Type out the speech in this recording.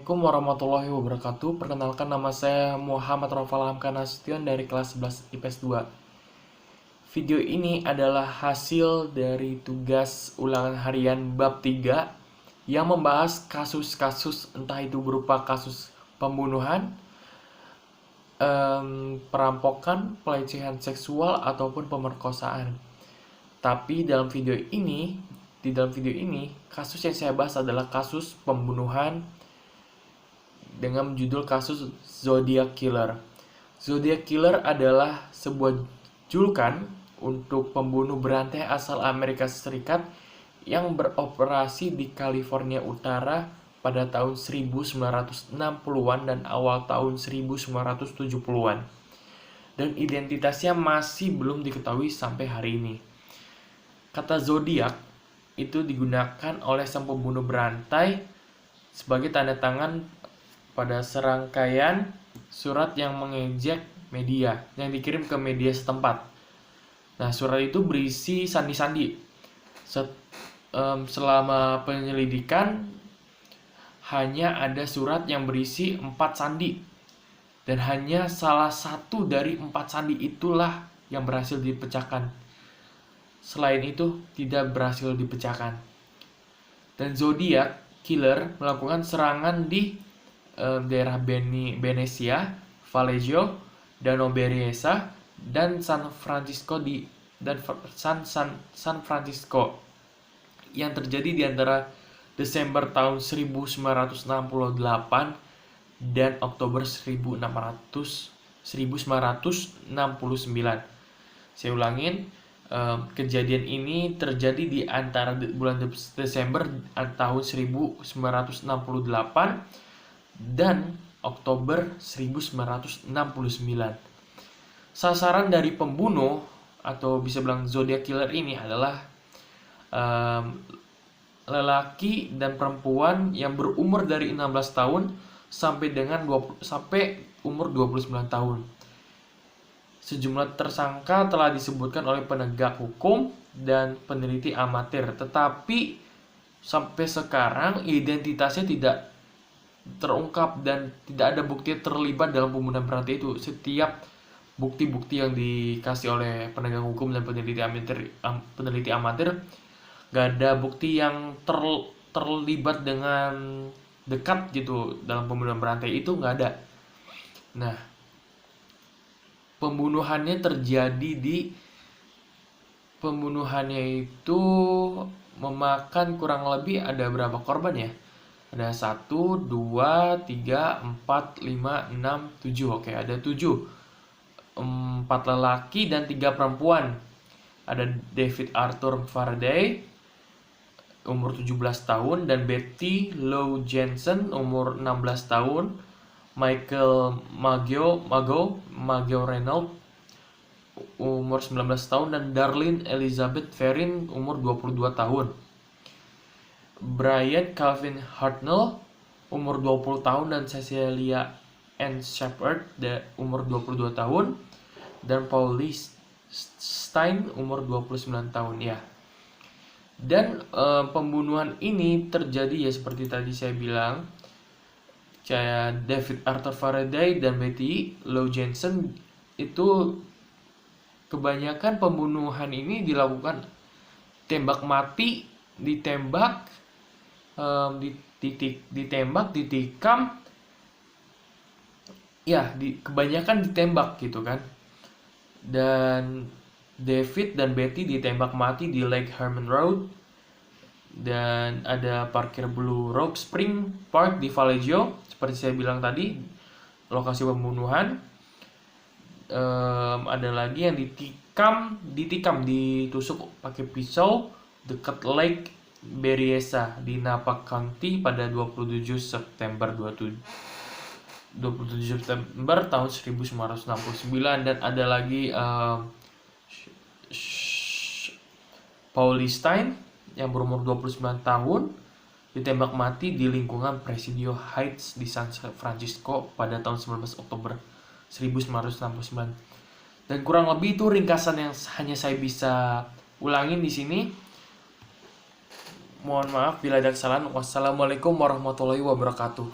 Assalamualaikum warahmatullahi wabarakatuh. Perkenalkan, nama saya Muhammad Rofal Hamka Nasution dari kelas 11 IPS 2. Video ini adalah hasil dari tugas ulangan harian bab 3 yang membahas kasus-kasus, entah itu berupa kasus pembunuhan, perampokan, pelecehan seksual, ataupun pemerkosaan. Tapi di dalam video ini, kasus yang saya bahas adalah kasus pembunuhan dengan judul kasus Zodiac Killer. Zodiac Killer adalah sebuah julukan untuk pembunuh berantai asal Amerika Serikat yang beroperasi di California Utara pada tahun 1960-an dan awal tahun 1970-an. Dan identitasnya masih belum diketahui sampai hari ini. Kata zodiak itu digunakan oleh sang pembunuh berantai sebagai tanda tangan pada serangkaian surat yang mengejek media yang dikirim ke media setempat. Nah, surat itu berisi sandi-sandi. Selama penyelidikan hanya ada surat yang berisi 4 sandi, dan hanya salah satu dari 4 sandi itulah yang berhasil dipecahkan. Selain itu tidak berhasil dipecahkan. Dan Zodiac Killer melakukan serangan di daerah Venesia, Vallejo, Danau Berryessa, dan San Francisco yang terjadi di antara Desember tahun 1968 dan Oktober 1969. Saya ulangin, kejadian ini terjadi di antara bulan Desember tahun 1968 dan Oktober 1969. Sasaran dari pembunuh atau bisa bilang Zodiac Killer ini adalah lelaki dan perempuan yang berumur dari 16 tahun sampai umur 29 tahun. Sejumlah tersangka telah disebutkan oleh penegak hukum dan peneliti amatir, tetapi sampai sekarang identitasnya tidak terungkap dan tidak ada bukti terlibat dalam pembunuhan berantai itu. Setiap bukti-bukti yang dikasih oleh penegak hukum dan peneliti amatir gak ada bukti yang terlibat dengan dekat gitu dalam pembunuhan berantai itu, gak ada. Nah, pembunuhannya itu memakan kurang lebih ada berapa korban ya? Ada 1, 2, 3, 4, 5, 6, 7. Oke, ada 7. 4 lelaki dan 3 perempuan. Ada David Arthur Faraday, umur 17 tahun, dan Betty Lou Jensen, umur 16 tahun. Michael Maggio Reynolds, umur 19 tahun, dan Darlene Elizabeth Ferrin, umur 22 tahun. Brian Calvin Hartnell, umur 20 tahun, dan Cecilia Ann Shepard, umur 22 tahun, dan Paul Lee Stein, umur 29 tahun ya. Dan pembunuhan ini terjadi ya seperti tadi saya bilang, kayak David Arthur Faraday dan Betty Lou Jensen itu kebanyakan pembunuhan ini dilakukan tembak mati, ditembak, ditikam, ya kebanyakan ditembak gitu kan. Dan David dan Betty ditembak mati di Lake Herman Road, dan ada parkir Blue Rock Spring Park di Vallejo seperti saya bilang tadi, lokasi pembunuhan. Ada lagi yang ditusuk pakai pisau dekat Lake Berryessa di Napa County pada 27 September tahun 1969. Dan ada lagi Paul Lee Stein yang berumur 29 tahun ditembak mati di lingkungan Presidio Heights di San Francisco pada tahun 19 Oktober 1969. Dan kurang lebih itu ringkasan yang hanya saya bisa ulangin di sini. Mohon maaf bila ada kesalahan. Wassalamualaikum warahmatullahi wabarakatuh.